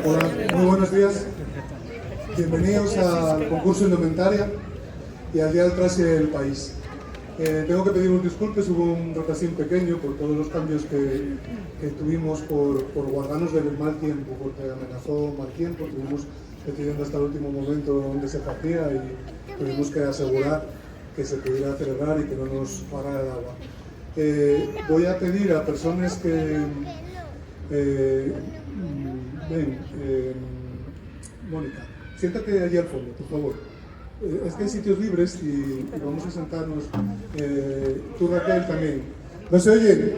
Hola, muy buenos días. Bienvenidos al concurso Indumentaria y al Día del Traje del País. Tengo que pediros disculpas, hubo un retrasín pequeño por todos los cambios que tuvimos por guardarnos del mal tiempo, porque amenazó mal tiempo, estuvimos decidiendo hasta el último momento dónde se hacía y tuvimos que asegurar que se pudiera celebrar y que no nos parara el agua. Voy a pedir a personas que... Mónica, siéntate allí al fondo, por favor. Es que hay sitios libres y vamos a sentarnos. Tú, Raquel, también. ¿No se oye?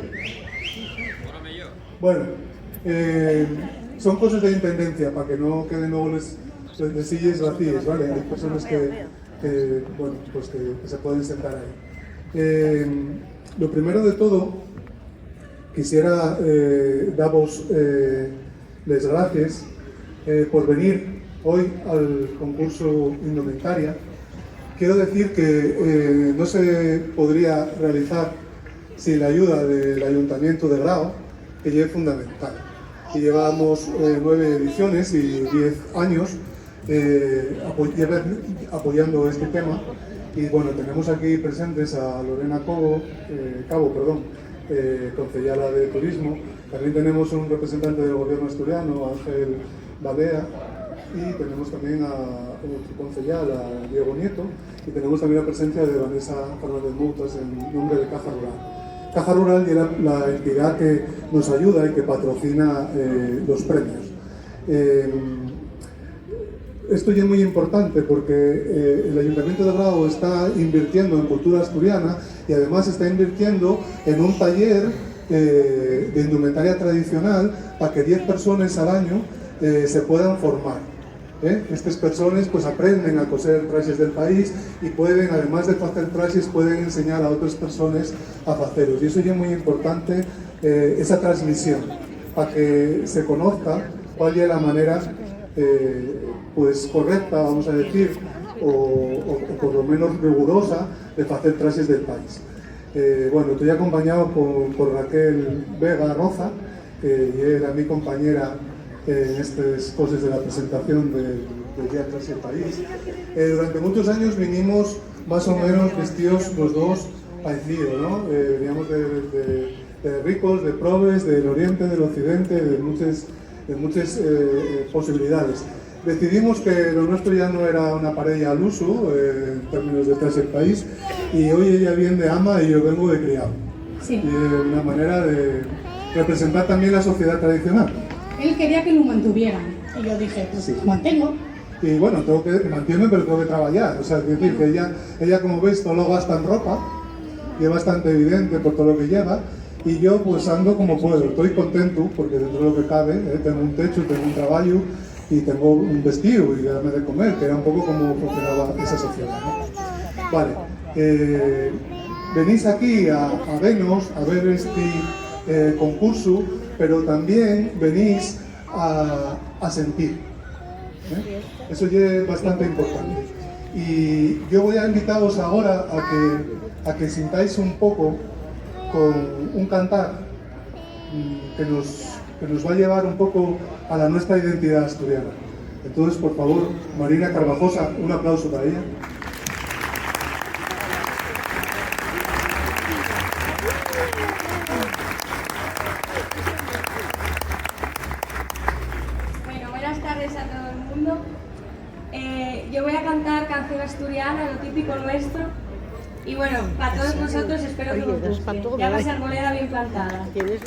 Bueno, son cosas de intendencia para que no queden luego las sillas vacías, ¿vale? Hay personas que se pueden sentar ahí. Lo primero de todo, quisiera daros las gracias por venir hoy al concurso Indumentaria. Quiero decir que no se podría realizar sin la ayuda del Ayuntamiento de Grao, que es fundamental. Y llevamos 9 ediciones y 10 años apoyando este tema. Y bueno, tenemos aquí presentes a Lorena Cabo, concejala de Turismo. También tenemos un representante del gobierno asturiano, Ángel Badea, y tenemos también a otro concejal, a Diego Nieto, y tenemos también la presencia de Vanessa Fernández Moutas en nombre de Caja Rural. Caja Rural es la entidad que nos ayuda y que patrocina los premios. Esto ya es muy importante porque el Ayuntamiento de Grao está invirtiendo en cultura asturiana y además está invirtiendo en un taller de indumentaria tradicional para que 10 personas al año se puedan formar. Estas personas pues aprenden a coser trajes del país y pueden, además de hacer trajes, pueden enseñar a otras personas a hacerlos. Y eso ya es muy importante, esa transmisión, para que se conozca cuál es la manera pues correcta, vamos a decir, o por lo menos rigurosa de hacer trajes del país. Bueno, estoy acompañado por Raquel Vega Roza, que era mi compañera en estas cosas de la presentación del Día del Traje del País. Durante muchos años vinimos más o menos vestidos los dos parecidos, ¿no? Veníamos de ricos, de probes, del oriente, del occidente, de muchas posibilidades. Decidimos que lo nuestro ya no era una pareja al uso en términos de traje del país, y hoy ella viene de ama y yo vengo de criado. Sí. Y una manera de representar también la sociedad tradicional. Él quería que lo mantuvieran y yo dije, pues sí, mantengo. Y bueno, mantiene, pero tengo que trabajar. O sea, es decir, que ella, como veis, todo lo gasta en ropa, y es bastante evidente por todo lo que lleva, y yo pues ando como puedo. Estoy contento porque dentro de lo que cabe, tengo un techo, tengo un trabajo y tengo un vestido y darme de comer, que era un poco como funcionaba esa sociedad, ¿no? Vale, venís aquí a vernos, a ver este concurso, pero también venís a sentir. Eso ya es bastante importante. Y yo voy a invitaros ahora a que sintáis un poco con un cantar que nos va a llevar un poco a la nuestra identidad asturiana. Entonces, por favor, Marina Carvajosa, un aplauso para ella. Bueno, buenas tardes a todo el mundo. Yo voy a cantar canción asturiana, lo típico nuestro. Y bueno, para todos vosotros espero que os guste. Ya va a ser moneda bien plantada. Arboleda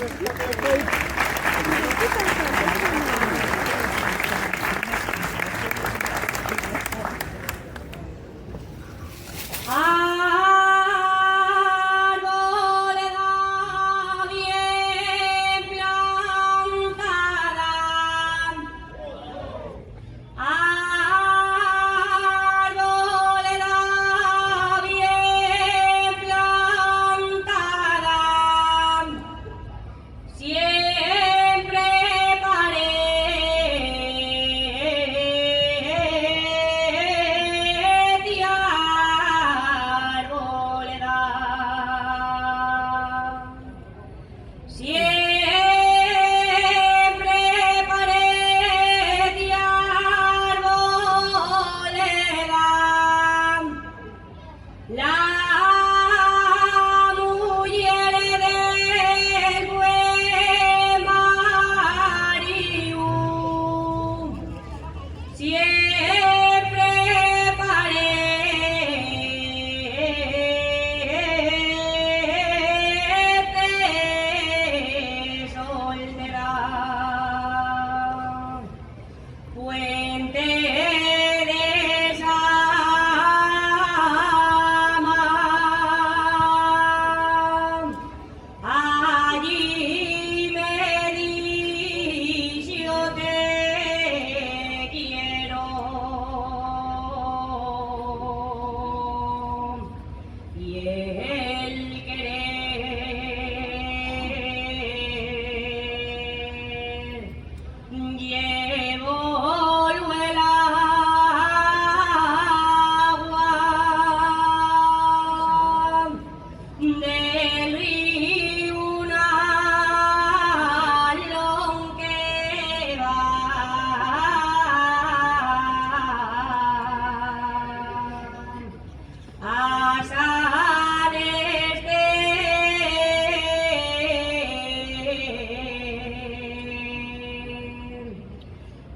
será puente de Sama. Allí me di yo te quiero y el querer llevo el agua del río Nalón que va a Sanes de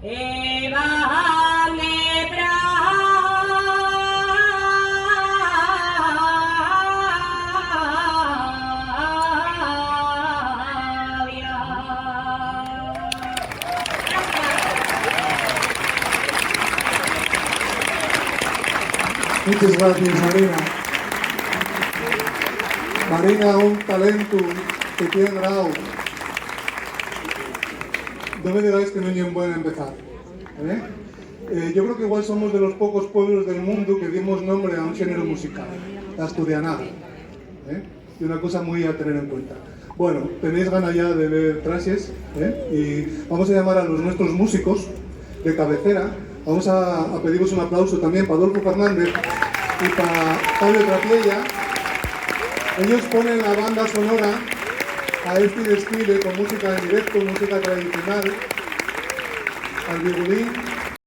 Evan de Muchas gracias, Marina. Marina, un talento que tiene grau. No me digáis que no es bueno empezar. Yo creo que igual somos de los pocos pueblos del mundo que dimos nombre a un género musical, la asturianada. Y una cosa muy a tener en cuenta. Bueno, tenéis ganas ya de ver trashes, y vamos a llamar a los nuestros músicos de cabecera. Vamos a pediros un aplauso también para Adolfo Fernández y para Fabio Trapiella. Ellos ponen la banda sonora a este desfile con música en directo, música tradicional, al violín